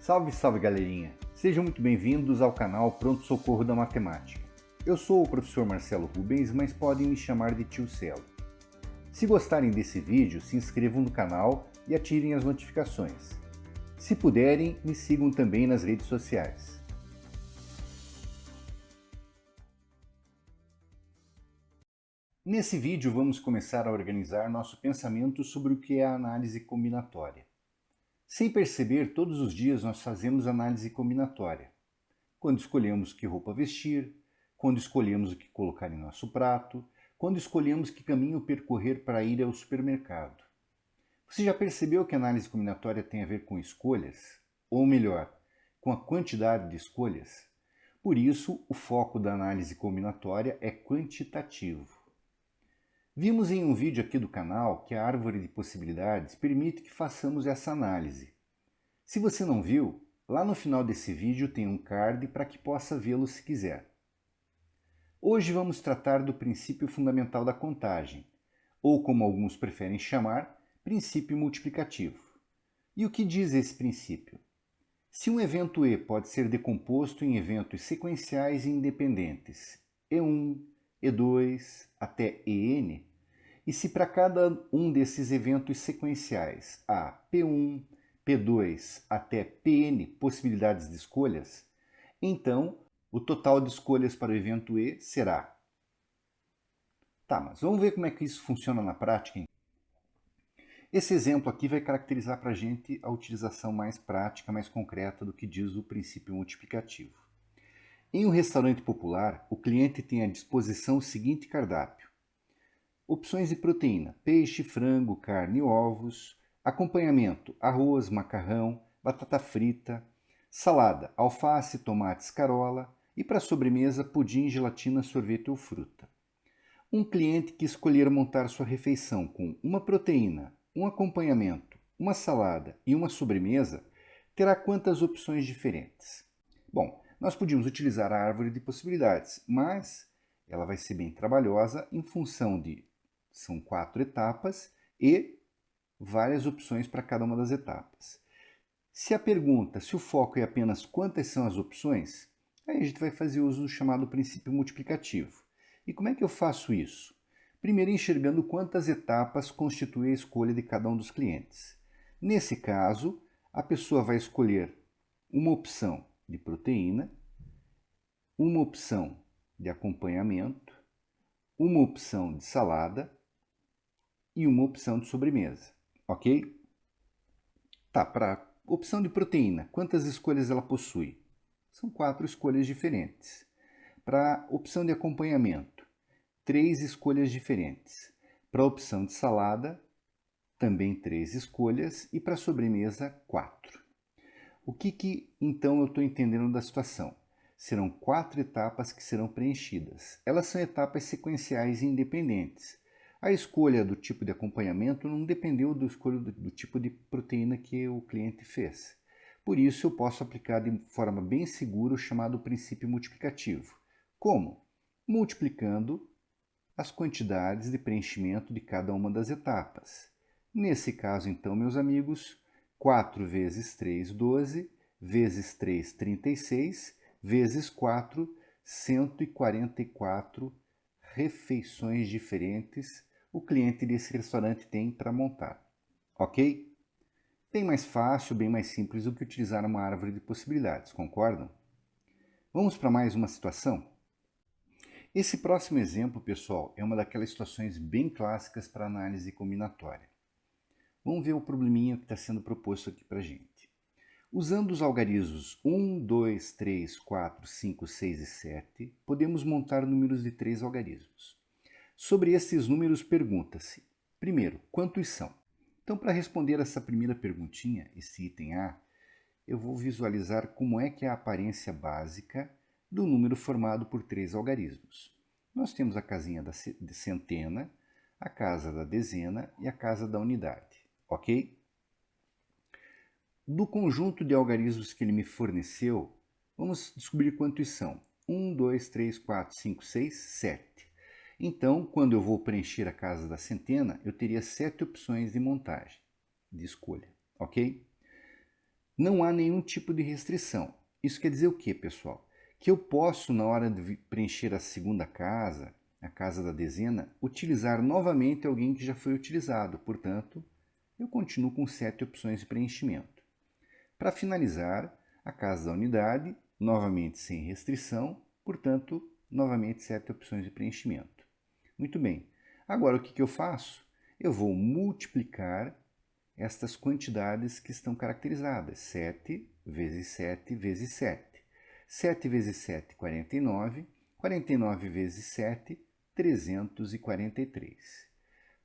Salve, salve galerinha! Sejam muito bem-vindos ao canal Pronto Socorro da Matemática. Eu sou o professor Marcelo Rubens, mas podem me chamar de Tio Celo. Se gostarem desse vídeo, se inscrevam no canal e ativem as notificações. Se puderem, me sigam também nas redes sociais. Nesse vídeo vamos começar a organizar nosso pensamento sobre o que é a análise combinatória. Sem perceber, todos os dias nós fazemos análise combinatória. Quando escolhemos que roupa vestir, quando escolhemos o que colocar em nosso prato, quando escolhemos que caminho percorrer para ir ao supermercado. Você já percebeu que a análise combinatória tem a ver com escolhas? Ou melhor, com a quantidade de escolhas? Por isso, o foco da análise combinatória é quantitativo. Vimos em um vídeo aqui do canal que a árvore de possibilidades permite que façamos essa análise. Se você não viu, lá no final desse vídeo tem um card para que possa vê-lo se quiser. Hoje vamos tratar do princípio fundamental da contagem, ou como alguns preferem chamar, princípio multiplicativo. E o que diz esse princípio? Se um evento E pode ser decomposto em eventos sequenciais e independentes, E1, E2 até En, e se para cada um desses eventos sequenciais há P1, P2 até Pn possibilidades de escolhas, então o total de escolhas para o evento E será. Tá, mas vamos ver como é que isso funciona na prática? Esse exemplo aqui vai caracterizar para a gente a utilização mais prática, mais concreta do que diz o princípio multiplicativo. Em um restaurante popular, o cliente tem à disposição o seguinte cardápio: opções de proteína: peixe, frango, carne e ovos. Acompanhamento: arroz, macarrão, batata frita. Salada: alface, tomate, escarola. E para sobremesa, pudim, gelatina, sorvete ou fruta. Um cliente que escolher montar sua refeição com uma proteína, um acompanhamento, uma salada e uma sobremesa, terá quantas opções diferentes? Bom, nós podíamos utilizar a árvore de possibilidades, mas ela vai ser bem trabalhosa em função de são 4 etapas e várias opções para cada uma das etapas. Se a pergunta, se o foco é apenas quantas são as opções, aí a gente vai fazer uso do chamado princípio multiplicativo. E como é que eu faço isso? Primeiro, enxergando quantas etapas constituem a escolha de cada um dos clientes. Nesse caso, a pessoa vai escolher uma opção de proteína, uma opção de acompanhamento, uma opção de salada e uma opção de sobremesa, ok? Tá, para opção de proteína, quantas escolhas ela possui? São 4 escolhas diferentes. Para opção de acompanhamento, 3 escolhas diferentes. Para a opção de salada, também 3 escolhas. E para a sobremesa, 4. O que então eu estou entendendo da situação? Serão 4 etapas que serão preenchidas. Elas são etapas sequenciais e independentes. A escolha do tipo de acompanhamento não dependeu da escolha do tipo de proteína que o cliente fez. Por isso, eu posso aplicar de forma bem segura o chamado princípio multiplicativo. Como? Multiplicando as quantidades de preenchimento de cada uma das etapas. Nesse caso, então, meus amigos, 4 vezes 3, 12, vezes 3, 36, vezes 4, 144 refeições diferentes o cliente desse restaurante tem para montar. Ok? Bem mais fácil, bem mais simples do que utilizar uma árvore de possibilidades, concordam? Vamos para mais uma situação? Esse próximo exemplo, pessoal, é uma daquelas situações bem clássicas para análise combinatória. Vamos ver o probleminha que está sendo proposto aqui para a gente. Usando os algarismos 1, 2, 3, 4, 5, 6 e 7, podemos montar números de 3 algarismos. Sobre esses números, pergunta-se, primeiro, quantos são? Então, para responder essa primeira perguntinha, esse item A, eu vou visualizar como é que é a aparência básica do número formado por 3 algarismos. Nós temos a casinha da centena, a casa da dezena e a casa da unidade, ok? Do conjunto de algarismos que ele me forneceu, vamos descobrir quantos são. 1, 2, 3, 4, 5, 6, 7. Então, quando eu vou preencher a casa da centena, eu teria 7 opções de montagem, de escolha, ok? Não há nenhum tipo de restrição. Isso quer dizer o quê, pessoal? Que eu posso, na hora de preencher a segunda casa, a casa da dezena, utilizar novamente alguém que já foi utilizado. Portanto, eu continuo com 7 opções de preenchimento. Para finalizar, a casa da unidade, novamente sem restrição, portanto, novamente 7 opções de preenchimento. Muito bem. Agora, o que eu faço? Eu vou multiplicar estas quantidades que estão caracterizadas. 7 vezes 7 vezes 7. 7 vezes 7, 49. 49 vezes 7, 343.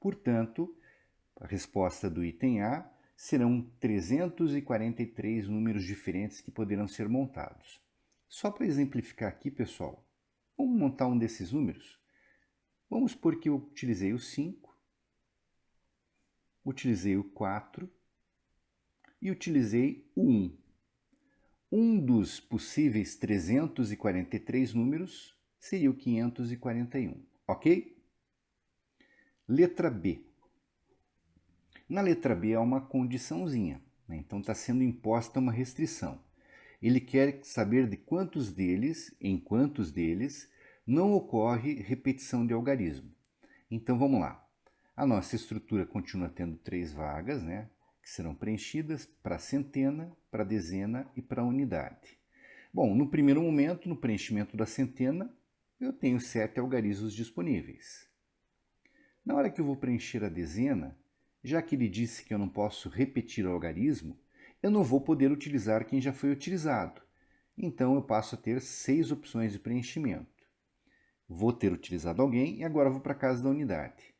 Portanto, a resposta do item A serão 343 números diferentes que poderão ser montados. Só para exemplificar aqui, pessoal, vamos montar um desses números? Vamos supor que eu utilizei o 5, utilizei o 4 e utilizei o 1. Um dos possíveis 343 números seria o 541, ok? Letra B. Na letra B há uma condiçãozinha, né? Então está sendo imposta uma restrição. Ele quer saber de quantos deles, em quantos deles, não ocorre repetição de algarismo. Então vamos lá. A nossa estrutura continua tendo 3 vagas, né? Que serão preenchidas para a centena, para a dezena e para a unidade. Bom, no primeiro momento, no preenchimento da centena, eu tenho 7 algarismos disponíveis. Na hora que eu vou preencher a dezena, já que ele disse que eu não posso repetir o algarismo, eu não vou poder utilizar quem já foi utilizado. Então eu passo a ter 6 opções de preenchimento. Vou ter utilizado alguém e agora vou para a casa da unidade.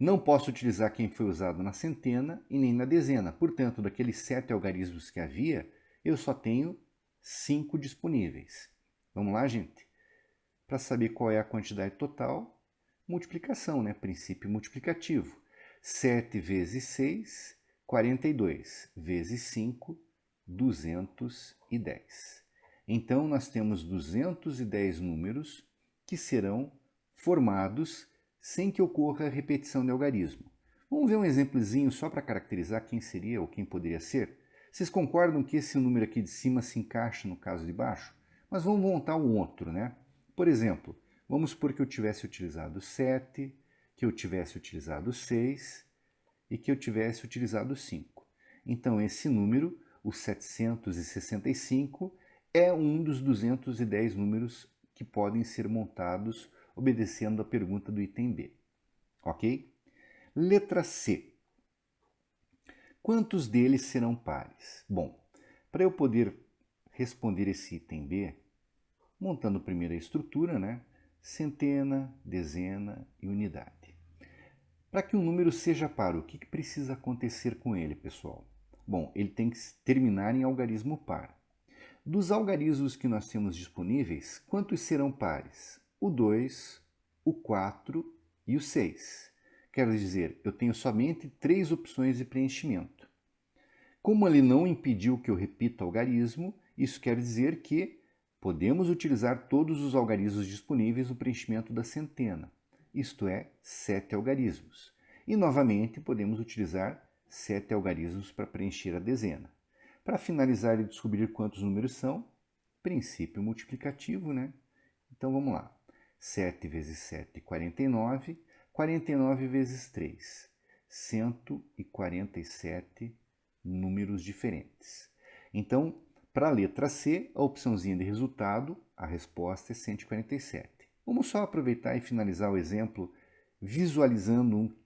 Não posso utilizar quem foi usado na centena e nem na dezena. Portanto, daqueles 7 algarismos que havia, eu só tenho 5 disponíveis. Vamos lá, gente? Para saber qual é a quantidade total, multiplicação, né? Princípio multiplicativo. 7 vezes 6, 42. Vezes 5, 210. Então, nós temos 210 números que serão formados sem que ocorra repetição de algarismo. Vamos ver um exemplozinho só para caracterizar quem seria ou quem poderia ser? Vocês concordam que esse número aqui de cima se encaixa no caso de baixo? Mas vamos montar um outro, né? Por exemplo, vamos supor que eu tivesse utilizado 7, que eu tivesse utilizado 6 e que eu tivesse utilizado 5. Então, esse número, o 765, é um dos 210 números que podem ser montados obedecendo a pergunta do item B. Ok? Letra C. Quantos deles serão pares? Bom, para eu poder responder esse item B, montando primeiro a estrutura, né? Centena, dezena e unidade. Para que um número seja par, o que precisa acontecer com ele, pessoal? Bom, ele tem que terminar em algarismo par. Dos algarismos que nós temos disponíveis, quantos serão pares? O 2, o 4 e o 6. Quero dizer, eu tenho somente 3 opções de preenchimento. Como ele não impediu que eu repita algarismo, isso quer dizer que podemos utilizar todos os algarismos disponíveis no preenchimento da centena, isto é, 7 algarismos. E novamente podemos utilizar 7 algarismos para preencher a dezena. Para finalizar e descobrir quantos números são, princípio multiplicativo, né? Então vamos lá. 7 vezes 7, 49. 49 vezes 3, 147 números diferentes. Então, para a letra C, a opçãozinha de resultado, a resposta é 147. Vamos só aproveitar e finalizar o exemplo visualizando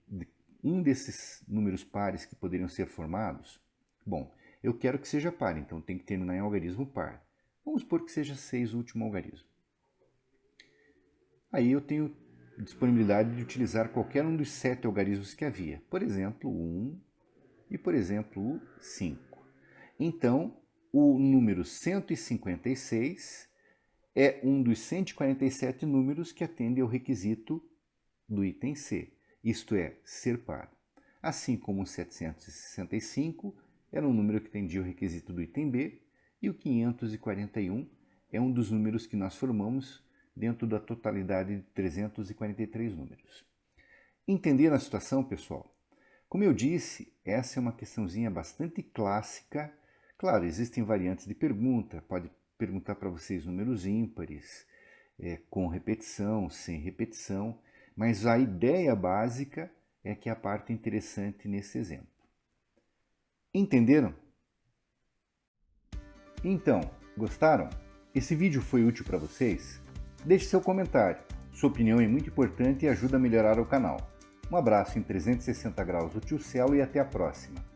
um desses números pares que poderiam ser formados. Bom, eu quero que seja par, então tem que terminar em algarismo par. Vamos supor que seja 6 o último algarismo. Aí eu tenho disponibilidade de utilizar qualquer um dos 7 algarismos que havia. Por exemplo, o 1 e, por exemplo, o 5. Então, o número 156 é um dos 147 números que atende ao requisito do item C, isto é, ser par. Assim como o 765 era um número que atendia ao requisito do item B, e o 541 é um dos números que nós formamos dentro da totalidade de 343 números. Entenderam a situação, pessoal? Como eu disse, essa é uma questãozinha bastante clássica Claro, existem variantes de pergunta, pode perguntar para vocês números ímpares, com repetição, sem repetição, mas a ideia básica é que é a parte interessante nesse exemplo. Entenderam? Então, gostaram? Esse vídeo foi útil para vocês? Deixe seu comentário. Sua opinião é muito importante e ajuda a melhorar o canal. Um abraço em 360 graus do Tio Celo e até a próxima!